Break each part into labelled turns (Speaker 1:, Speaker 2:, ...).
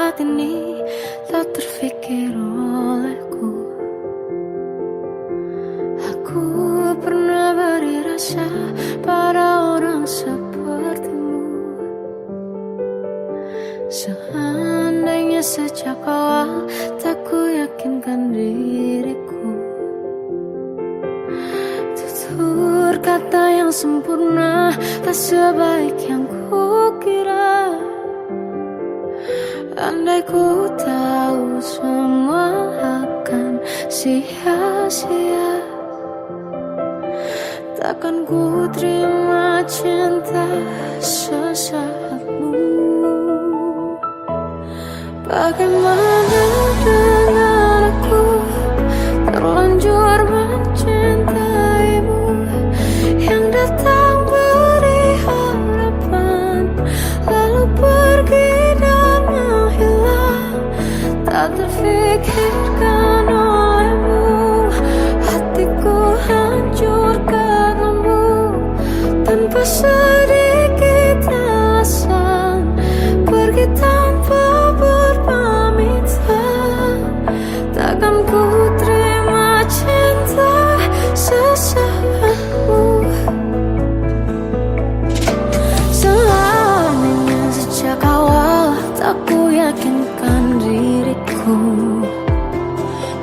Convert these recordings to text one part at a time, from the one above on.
Speaker 1: saat ini tak terfikir olehku. Aku pernah beri rasa pada orang sepertimu. Seandainya sejak awal tak ku yakinkan diriku, tutur kata yang sempurna tak sebaik yang ku kira. Andai ku tahu semua akan sia-sia, takkan ku terima cinta sesaatmu. Bagaimana dengan aku, terlanjur mencintaimu, yang datang beri harapan lalu pergi dan menghilang. Tak terfikirkan olehmu, hatiku hancur karenamu. Tanpa sedikit alasan, pergi tanpa berpamitan. Takkan ku terima cinta sesaatmu. Seandainya sejak awal tak ku yakinkan diriku,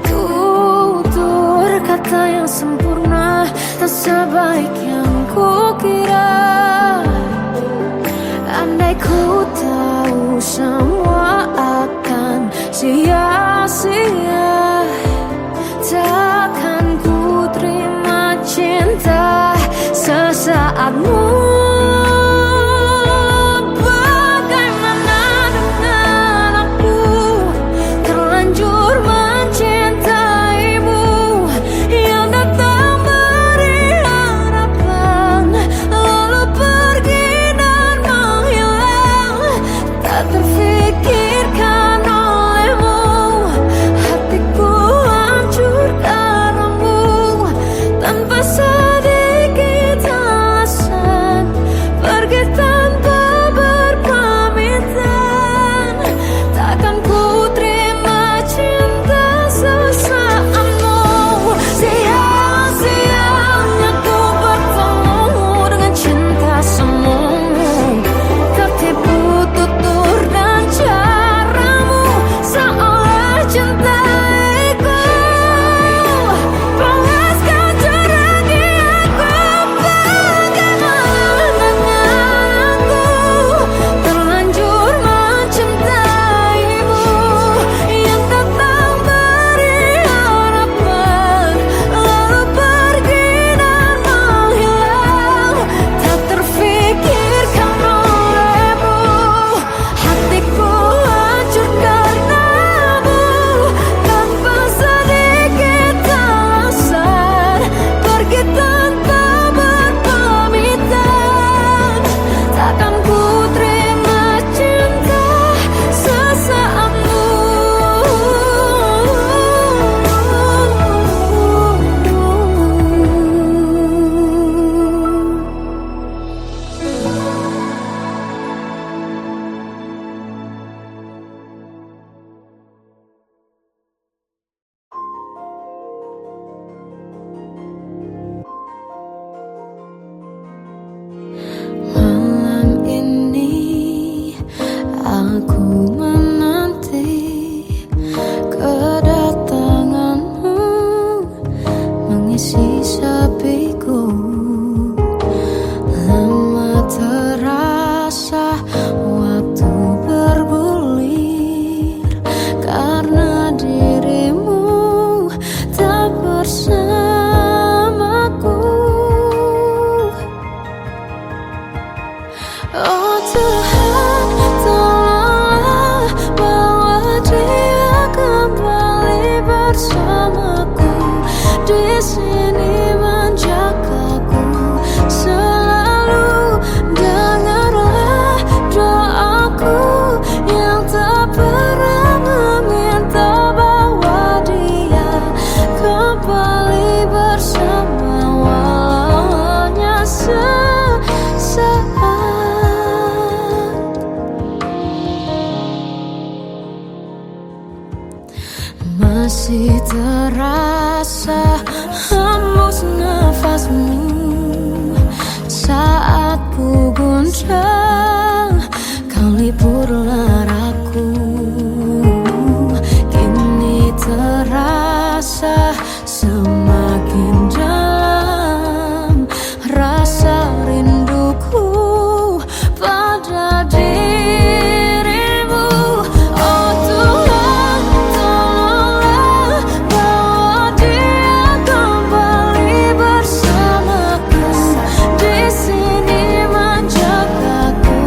Speaker 1: tutur kata yang sempurna tak sebaik yang ku kira. Andai ku tahu semua akan sia-sia, takkan ku terima cinta sesaatmu. Bagaimana dengan aku, terlanjur mencintaimu, yang datang beri harapan lalu pergi dan menghilang. Tak terfikirkan olehmu, hatiku hancur karenamu. Tanpa sedikit alasan, pergi tanpa berpamitan. Takkan ku terima cinta sesaatmu. Sia-sianya ku bertemu dengan cinta semu, tertipu tutur dan caramu, seolah cintaiku. Balas kau curagi aku. Bagaimana dengan aku, terlanjur mencintaimu, yang datang beri harapan lalu pergi dan menghilang. Tak terfikirkan olehmu, hatiku hancur karenamu. Tanpa sedikit alasan, pergi tanpa berpamitan. Takkan ku terima cinta sesaatmu. Malam ini aku menanti kedatanganmu, mengisi sepiku. Lama terasa waktu bergulir, karena dirimu tak bersamaku. Oh Tuhan, tolonglah masih terasa hembus nafasmu saat ku goncang, kau lipurlah raku. Kini terasa semakin dalam rasa rinduku pada dirimu. Oh Tuhan, tolonglah bawa dia kembali bersamaku. Di sini menjagaku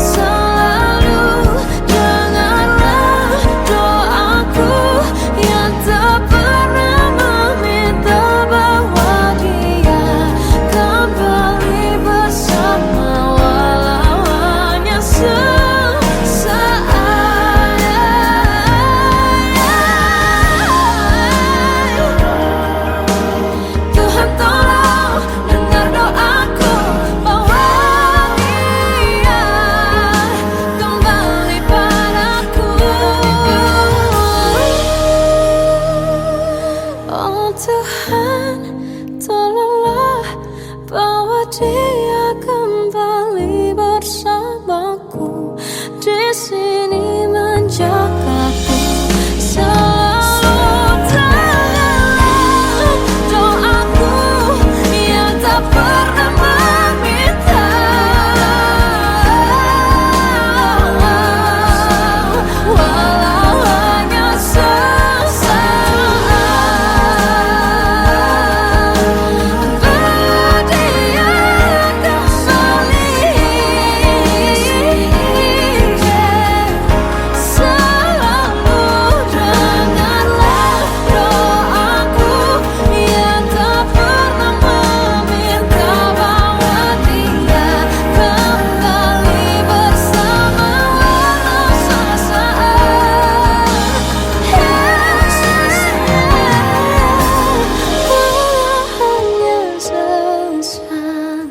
Speaker 1: selalu. Dengarlah doaku yang tak pernah meminta bawa dia kembali bersama, walau hanya sesaat. Tuhan tolong dengar doaku, bawa dia kembali padaku. Oh Tuhan, tolonglah bawa dia kembali bersamaku. Di sini menjagaku selalu. Dengarlah doaku yang tak pernah meminta, walau hanya sesaat. Bawa dia kembali selalu. Dengarlah doaku yang tak pernah meminta bawa dia kembali bersama, walau sesaat. Walau hanya sesaat.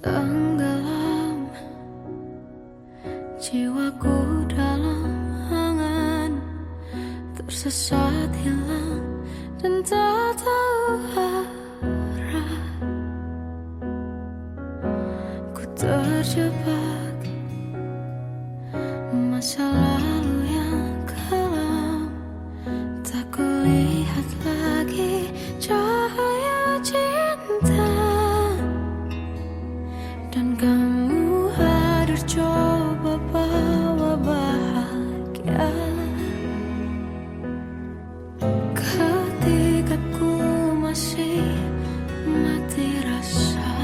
Speaker 1: Tenggelam jiwaku dalam angan, tersesat hilang dan tak tahu arah. Ku terjebak masa lalu yang kelam, tak kulihat lagi cahaya cinta. Dan kamu hadir coba bawa bahagia ketika ku masih mati rasa.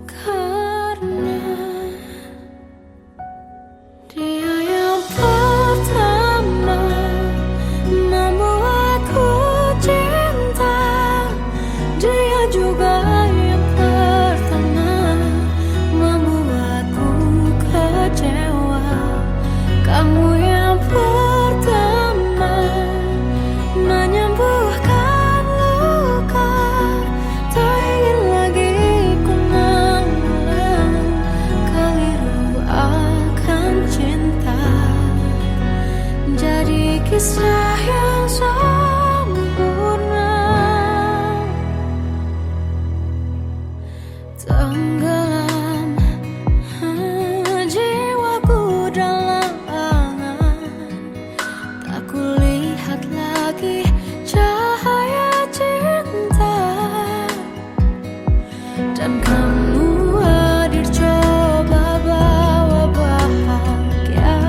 Speaker 1: Karena dia yang pertama membuatku cinta, dia juga yang pertama membuatku kecewa. Kamu yang pertama menyembuhkan luka, tak ingin lagi ku mengulang keliru akan cinta. Jadi kisah yang sempurna. Tenggelam jiwaku dalam angan, tak kulihat lagi cahaya cinta. Dan kamu hadir coba bawa bahagia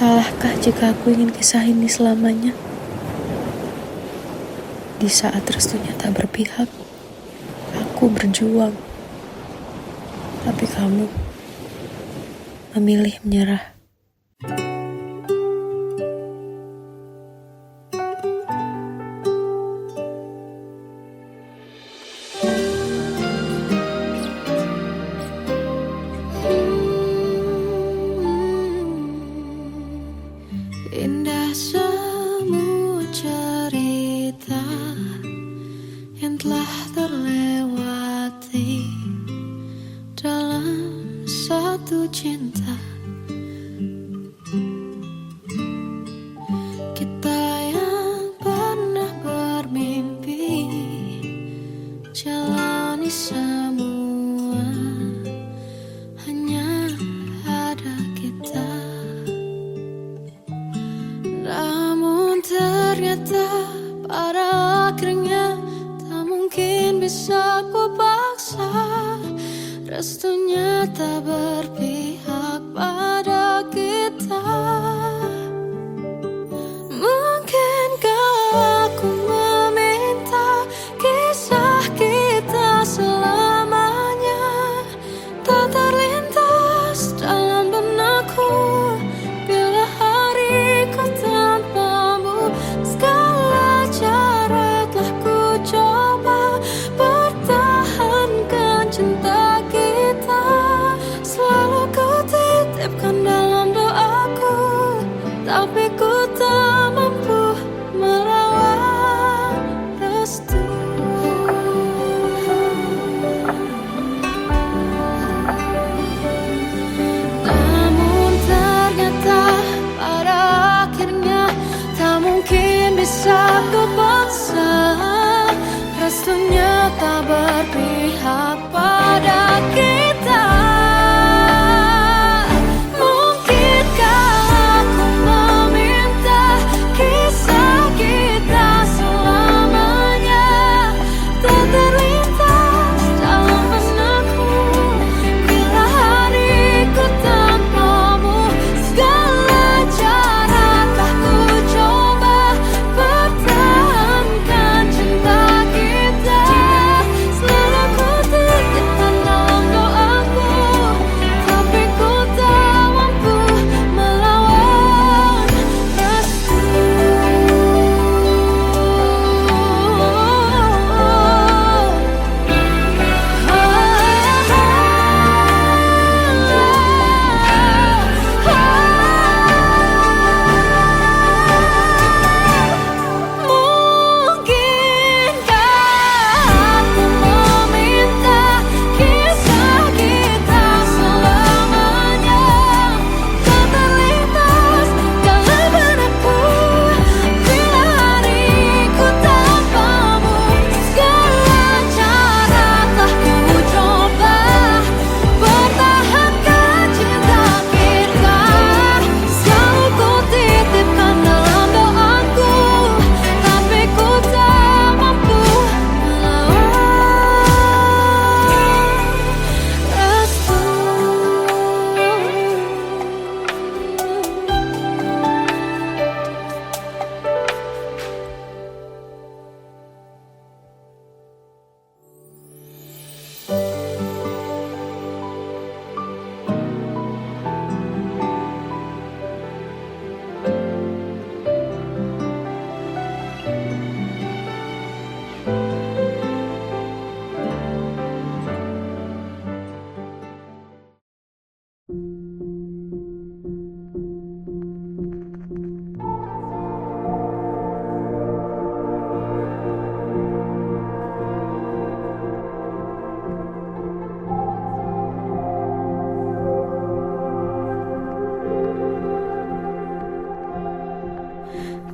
Speaker 1: Salahkah jika aku ingin kisah ini selamanya? Di saat restunya tak berpihak, aku berjuang. Tapi kamu memilih menyerah. Indah semua cerita yang telah terlewati dalam satu cinta. Kita yang pernah bermimpi jalani semua, hanya ada kita. Namun ternyata pada akhirnya tak mungkin bisa ku paksa. Restunya tak berpihak pada kita. Mungkinkah aku meminta kisah kita selamanya tak terlintas dalam benakku bila hariku tanpamu. Segala cara telah ku coba pertahankan cinta kita. Selalu ku titipkan dalam doaku, tapi ku tak mampu merawat restu. Namun ternyata pada akhirnya tak mungkin bisa ku paksa. Restunya tak berpihak pada kita. Mungkinkah aku meminta kisah kita selamanya tak terlintas dalam benakku bila hariku tanpamu. Segala cara telah ku coba pertahankan cinta kita. Selalu ku titipkan dalam doaku, tapi ku tak mampu melawan restu. Mungkinkah aku meminta kisah kita selamanya tak terlintas dalam benakku bila hariku tanpamu. Segala cara telah ku coba pertahankan cinta kita. Selalu ku titipkan dalam doaku, tapi ku tak mampu melawan restu.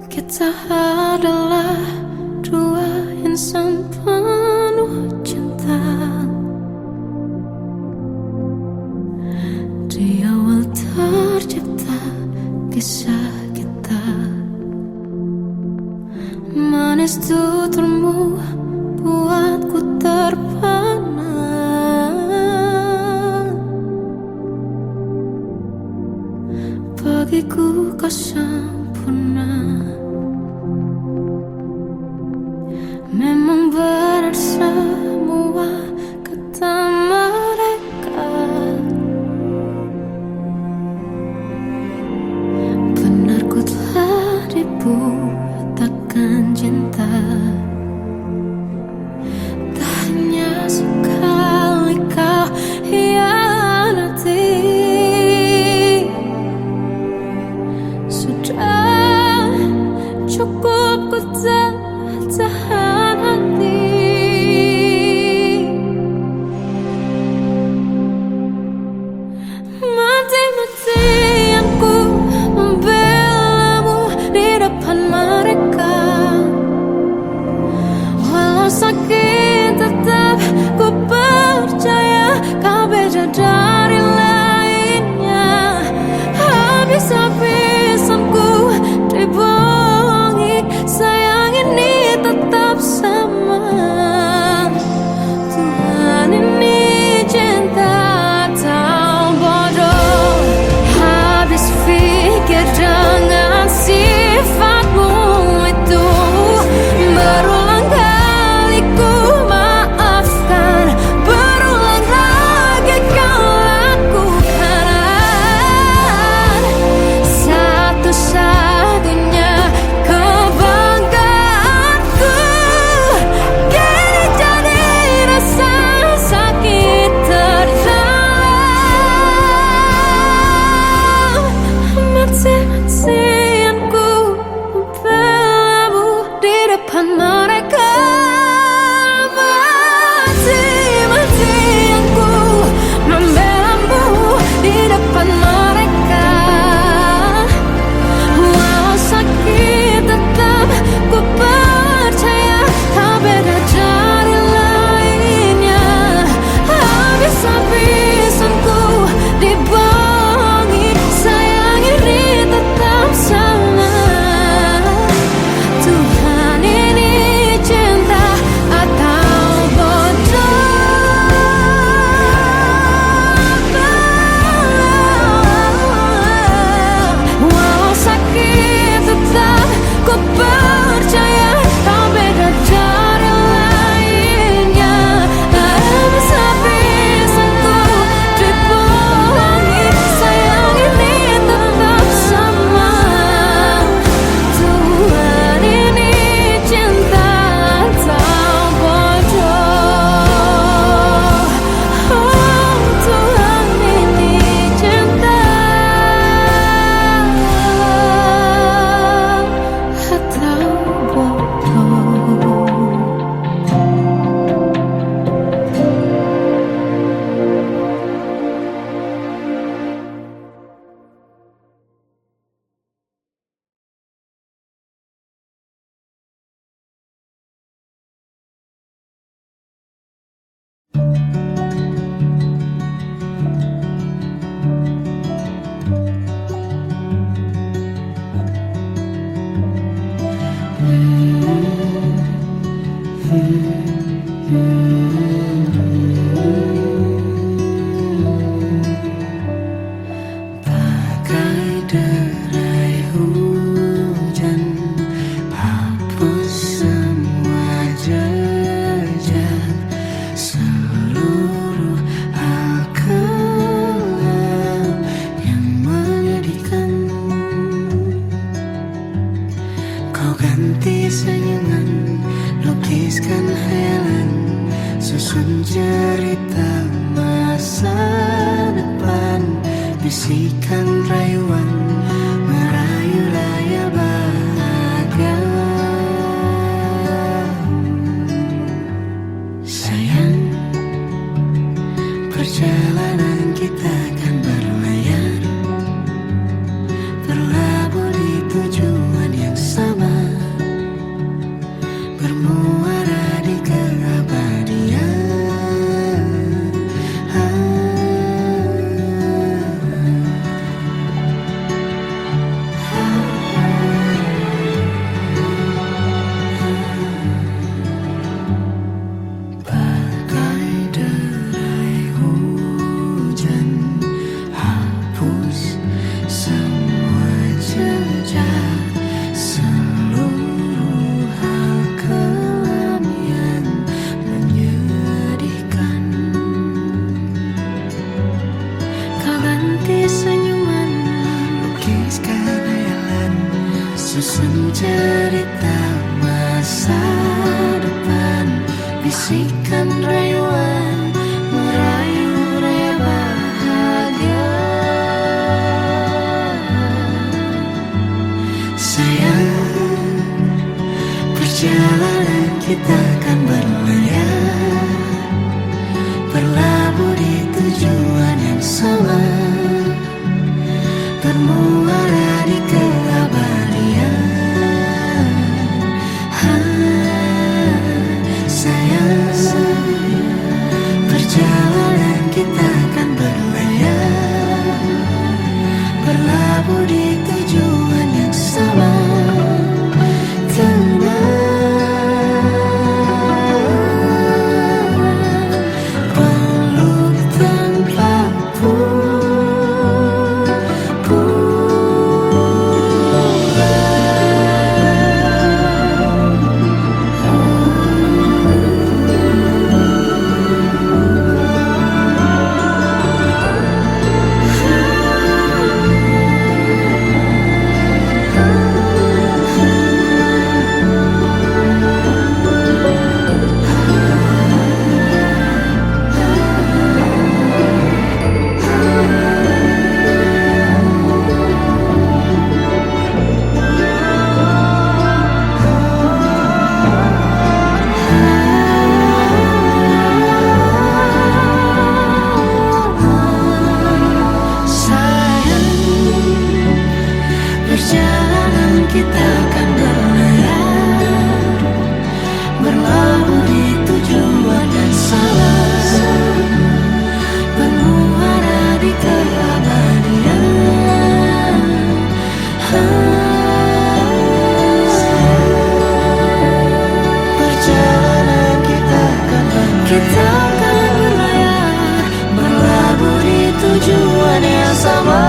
Speaker 1: Kita adalah dua insan penuh cinta. Di awal tercipta kisah kita. Manis tuturmu buatku terpana. Bagiku kau Bagai derai hujan, hapus semua jejak, seluruh hal kelam yang menyedihkan. Kau ganti senyuman, lukiskan hayalan, susun cerita masa depan, bisikan rayuan, merayu layar bahagia. Sayang, perjalanan kita akan berlayar, berlabuh di tujuan yang sama, bermuara di keabadian. Bagai derai hujan, hapus semua jejak, seluruh hal kelam yang menyedihkan. Kau ganti senyuman, lukiskan hayalan, susun cerita masa depan, bisikan rayuan, merayu raya bahagia. Sayang, perjalanan kita akan berlayar, berlabuh di tujuan yang sama, bermuara di keabadian. Sayang, perjalanan kita akan berlayar, berlabuh di tujuan yang sama. Peluk tanpa kita akan berlayar, berlabuh di tujuan yang sama, bermuara di keabadian. Perjalanan kita akan berlayar, berlabuh di tujuan yang sama.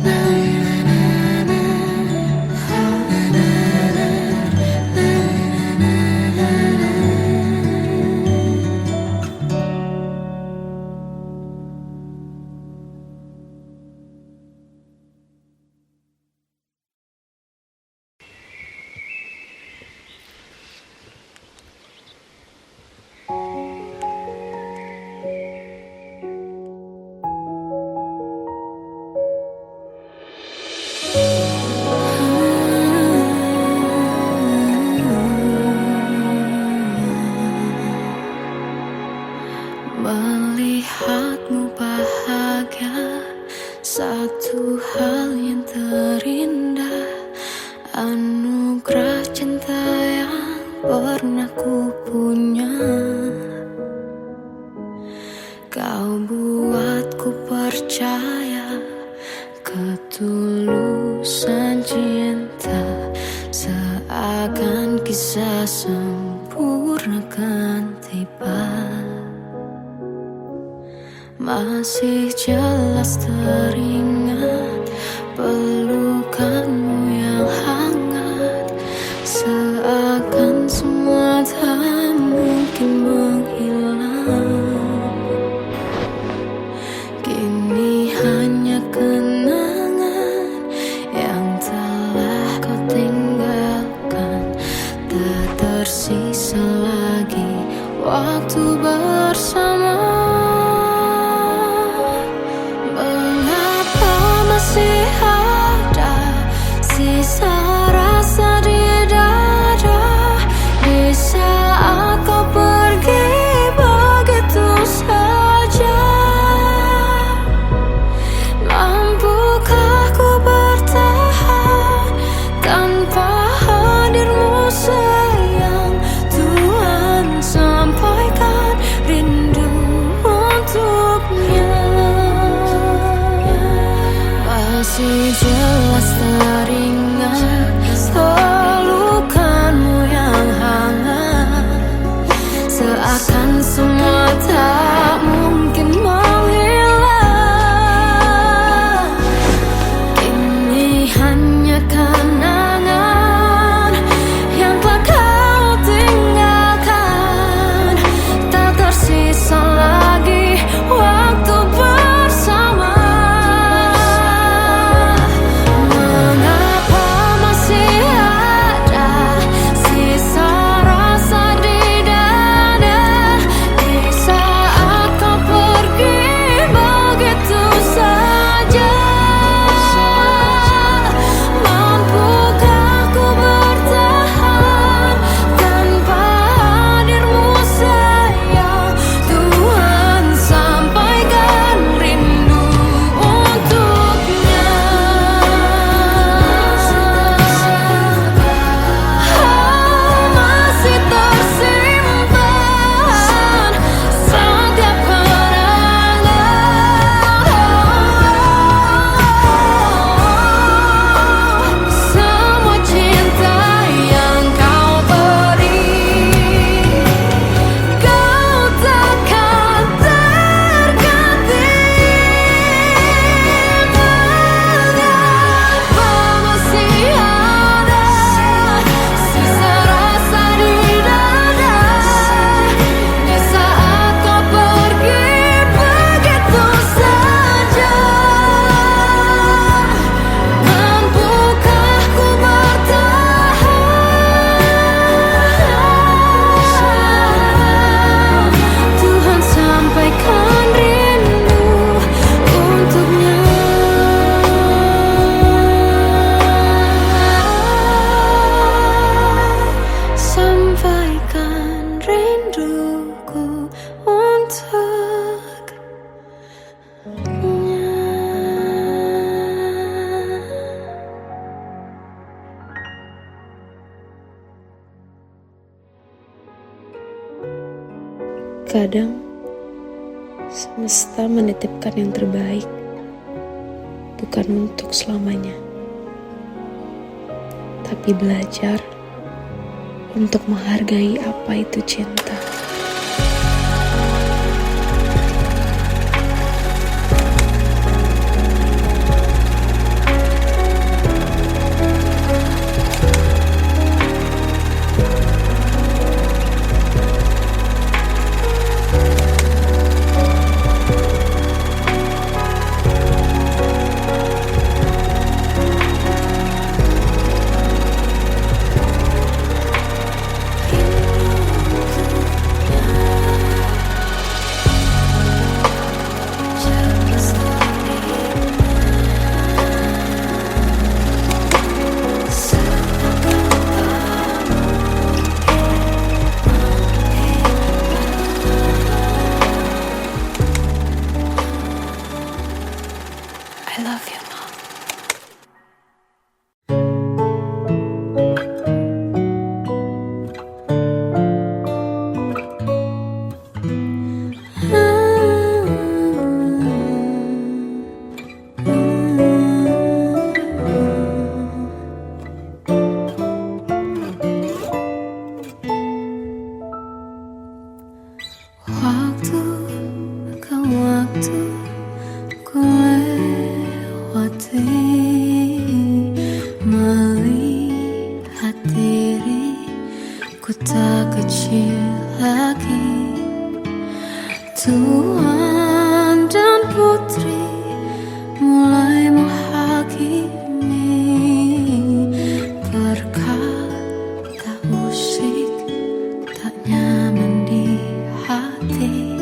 Speaker 1: Nah, Melihatmu bahagia, satu hal yang terindah, anugerah cinta yang pernah ku punya. Kau buatku percaya ketulusan cinta, seakan kisah sempurna kan tiba. Masih jelas teringat pelukanmu yang hangat, seakan semua tak mungkin menghilang. Kini hanya kenangan yang telah kau tinggalkan, tak tersisa lagi waktu bersama. Masih ada sisa rasa di dada di saat kau pergi begitu saja. Mampukah ku bertahan tanpa hadirmu sayang? Tuhan sampaikan rindu untuknya. Masih jelas teringat pelukanmu yang hangat, seakan semua tak mungkin menghilang. Kini hanya kenangan yang telah kau tinggalkan, tak tersisa lagi waktu bersama.
Speaker 2: Kadang semesta menitipkan yang terbaik, bukan untuk selamanya, tapi belajar untuk menghargai apa itu cinta.
Speaker 1: tuh ku lewati, melihat diriku tak kecil lagi. Tuan dan putri mulai menghakimi, berkata musik tak nyaman di hati.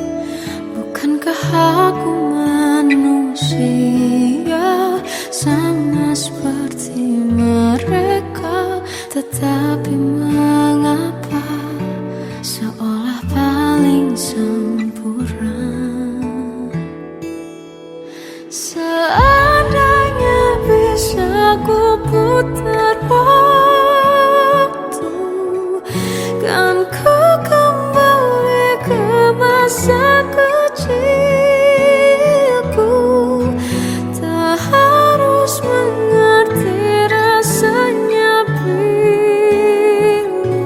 Speaker 1: Bukankah aku manusia sama seperti mereka? Tetapi mengapa seolah paling sempurna? Seandainya bisa ku putar waktu, kan ku kembali ke masa kecilku. Tak harus mengerti rasanya pilu,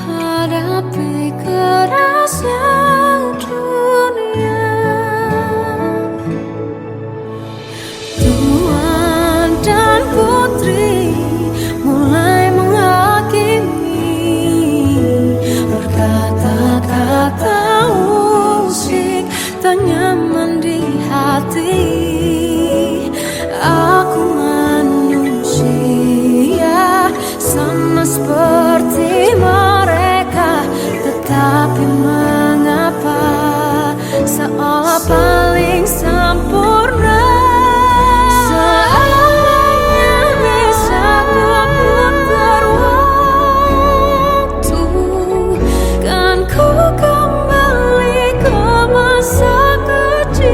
Speaker 1: hadapi kerasnya dunia. Tuan dan putri mulai menghakimi, berkata-kata musik tak nyaman di hati. Aku manusia sama seperti mereka, tetapi mengapa seolah paling sempurna? Seandainya bisa ku putar waktu, kan ku kembali ke masa kecilku.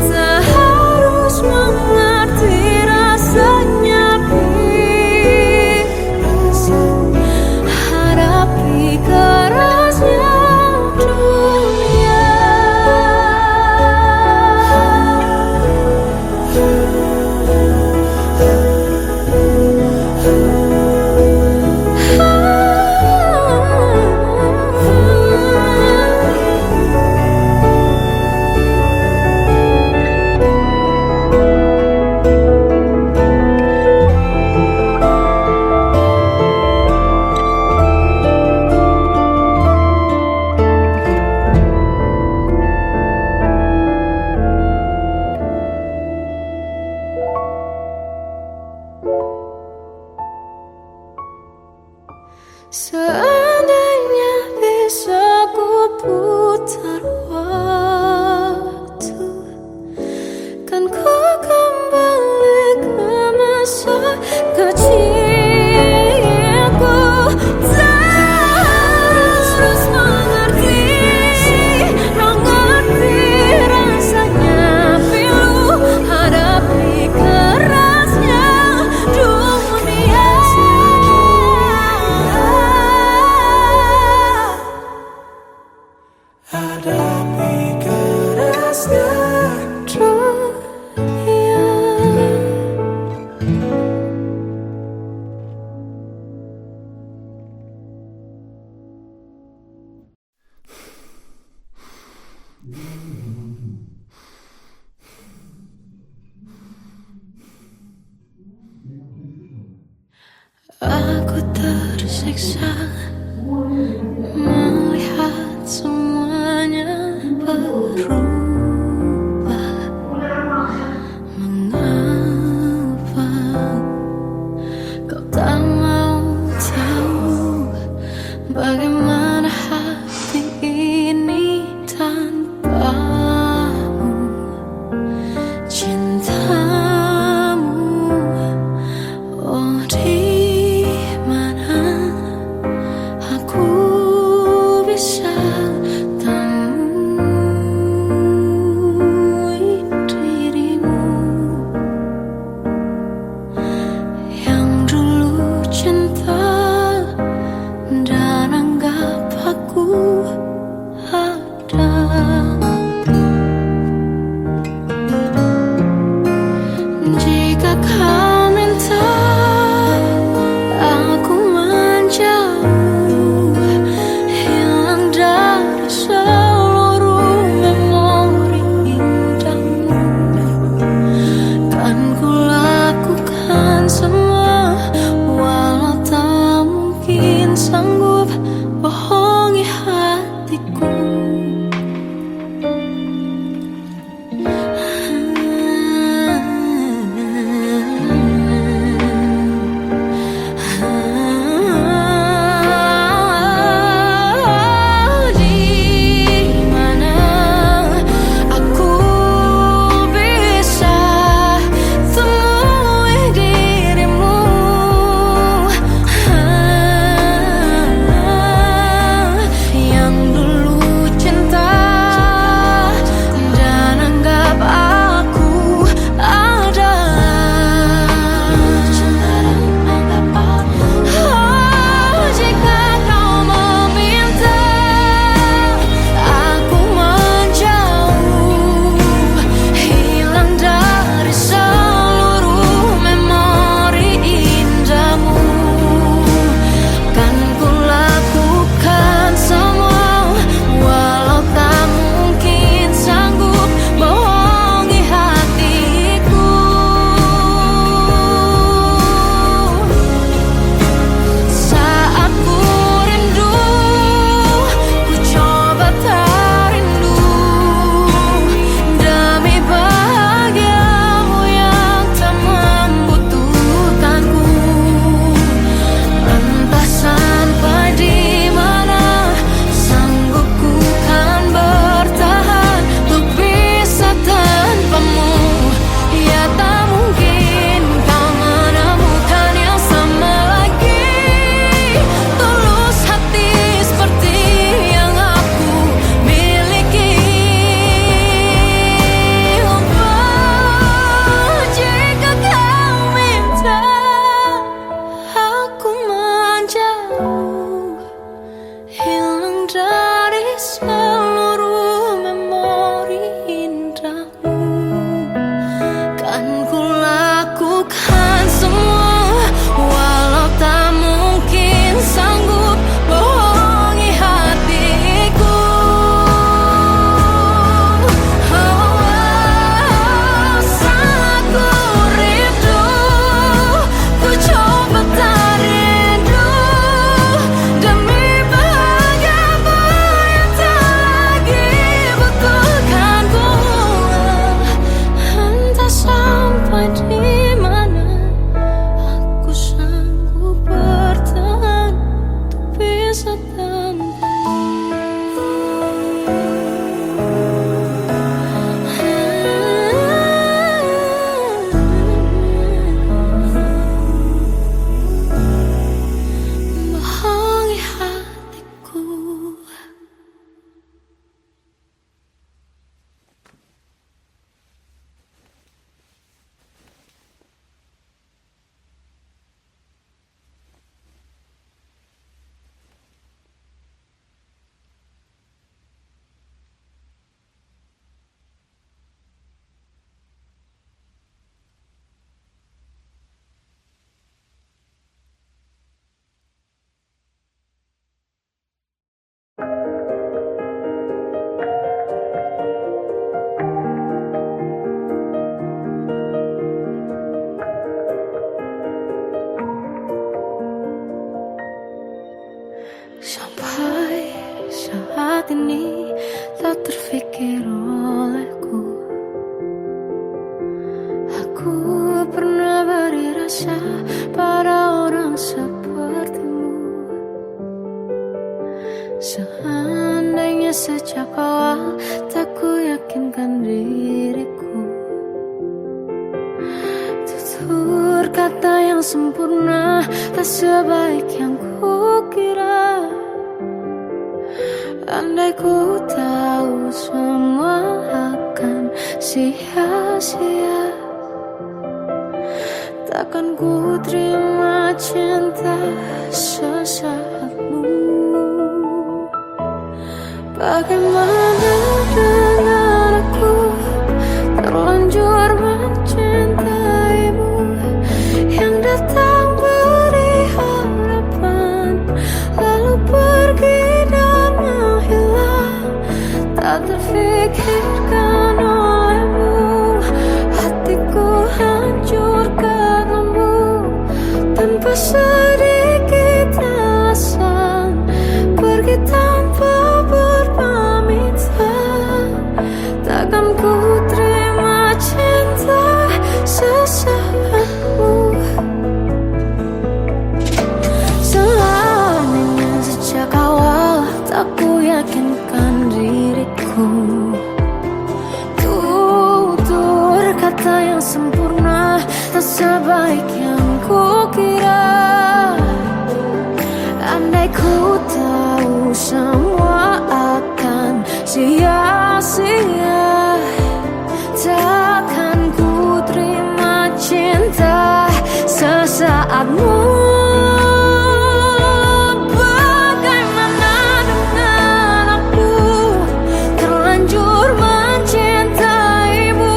Speaker 1: Tak harus mengerti rasanya pilu, hadapi kerasnya dunia. Seandainya bisa ku putar waktu, kan ku kembali ke masa kecilku. Tak harus mengerti rasanya pilu, hadapi kerasnya dunia. Hadapi kerasnya dunia. Aku tersiksa melihat semuanya berubah. Mengapa kau tak mau tahu bagaimana hati ini tanpamu? Cintamu, oh di mana hatiku.
Speaker 3: Sampai saat ini tak terfikir olehku, aku pernah beri rasa pada orang sepertimu. Seandainya sejak awal tak ku yakinkan diriku, tutur kata yang sempurna tak sebaik yang ku kira. Andai ku tahu semua akan sia-sia, takkan ku terima cinta sesaatmu. Bagaimana dengan aku terlanjur mencintaimu, yang datang beri harapan lalu pergi dan menghilang, tak terfikirkan olehmu. Hatiku hancur karenamu tanpa sedikit alasan, pergi tanpa meyakinkan diriku. Tutur kata yang sempurna tak sebaik yang kukira. Andai ku tahu semua akan sia-sia, takkan ku terima cinta sesaatmu. Bagaimana dengan aku terlanjur mencintaimu,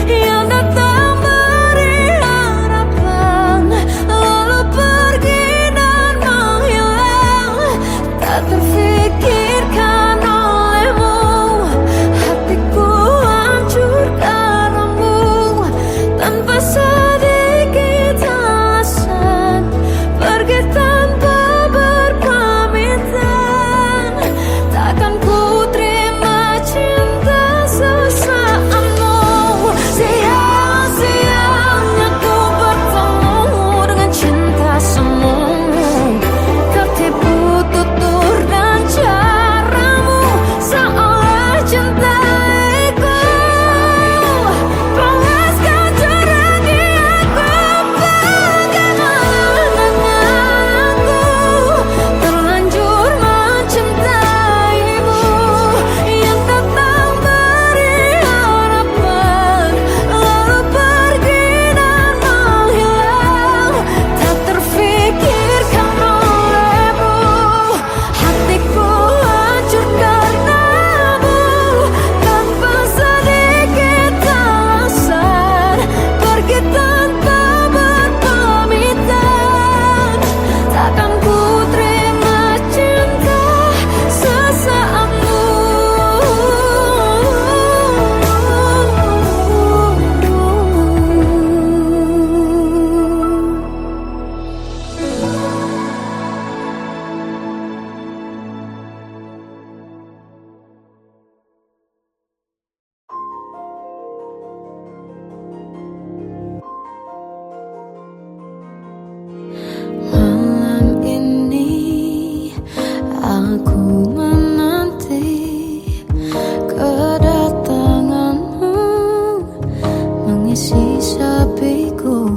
Speaker 3: yang datang beri harapan lalu pergi dan menghilang, tak terfikirkan olehmu. Hatiku hancur karenamu tanpa sedikit alasan, pergi tanpa berpamitan. Takkan ku terima cinta sesaatmu. Sia-sianya ku bertemu dengan cinta semu, tertipu tutur dan caramu seolah cintaiku. Panaskan cerah di aku. Bagaimana dengan aku terlanjur mencintaimu, yang datang beri harapan lalu pergi dan menghilang, tak terfikirkan olehmu. Hatiku hancur karenamu tanpa sedikit alasan, pergi tanpa berpamitan. Takkan ku terima cinta sesaatmu. Malam ini aku menanti kedatanganmu mengisi sepiku.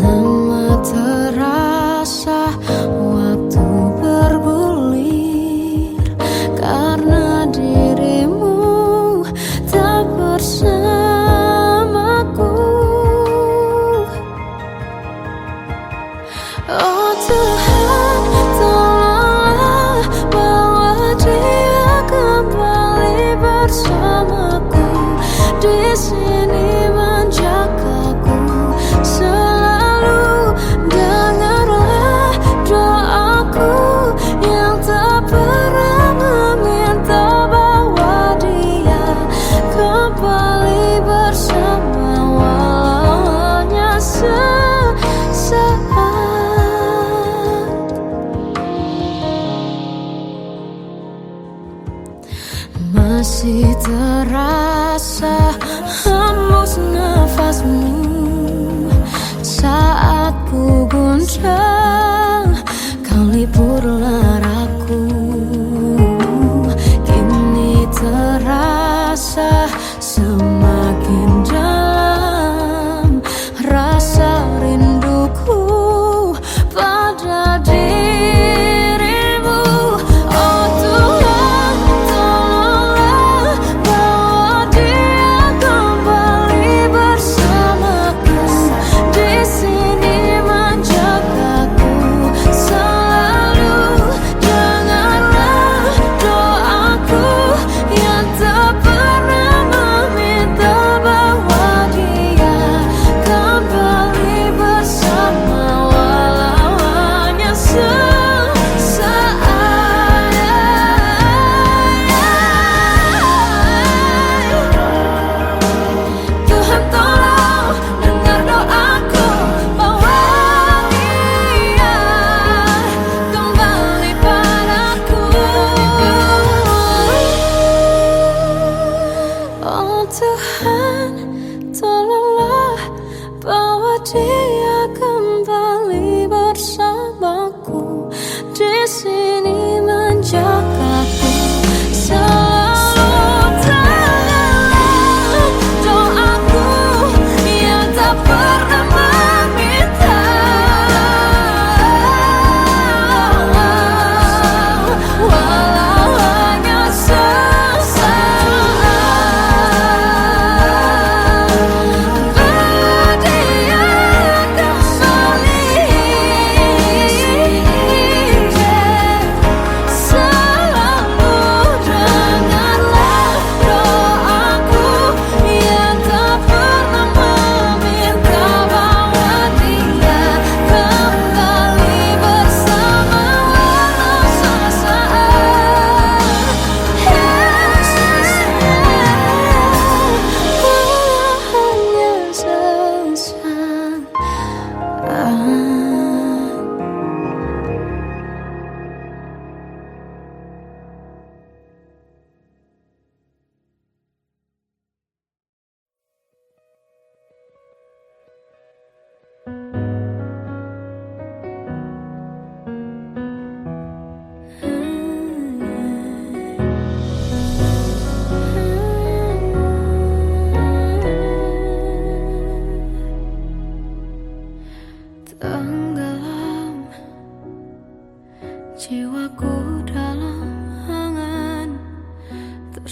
Speaker 3: Lama terasa waktu bergulir karena dirimu tak bersamaku. Oh Tuhan, tolonglah bawa dia kembali bersamaku. Di sini menjagaku selalu. Dengarlah doaku yang tak pernah meminta, bawa dia kembali bersama walau hanya sesaat. Masih terasa hembus nafasmu saat ku guncang, kau liburlah raku. Kini terasa semakin dalam rasa rinduku pada dirimu. Oh Tuhan, tolonglah bawa dia kembali bersama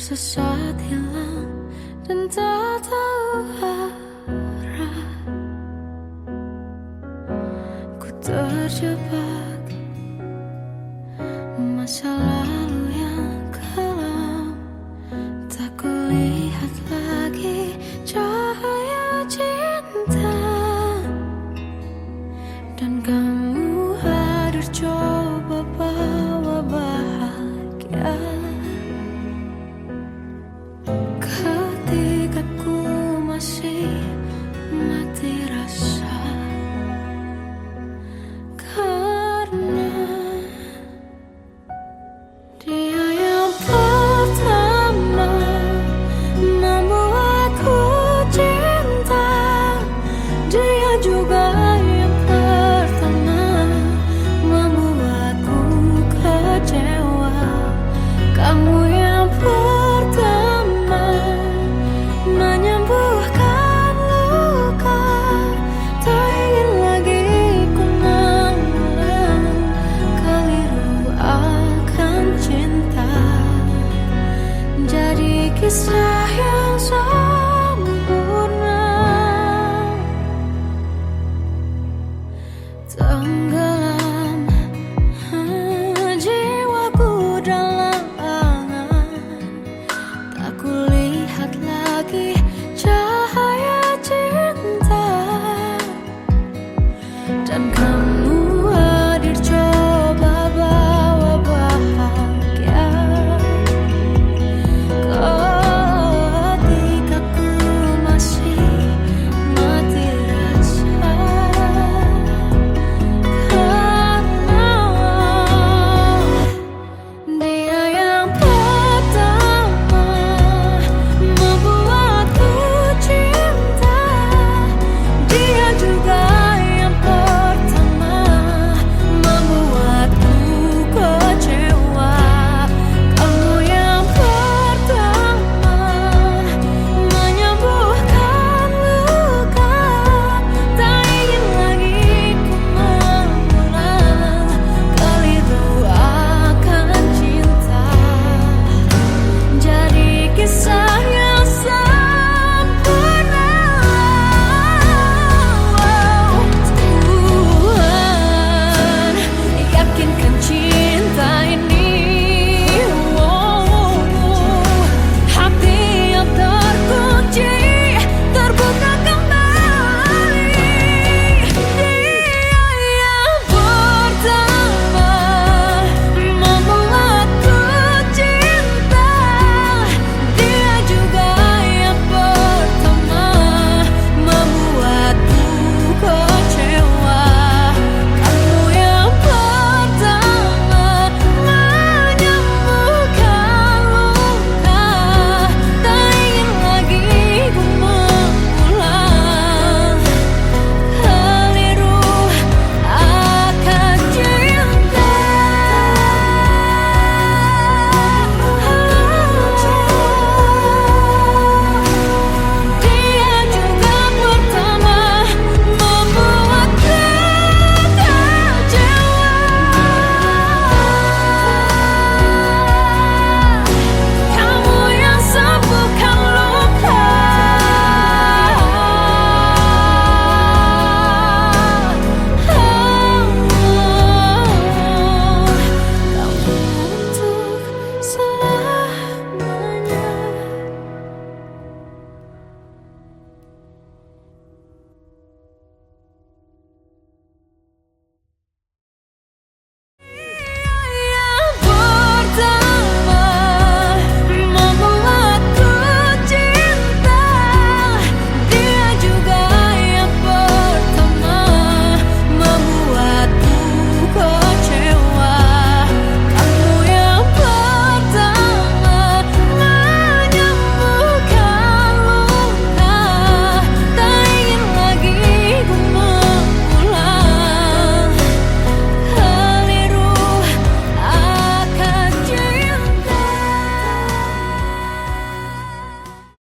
Speaker 3: sesaat hilang dan tak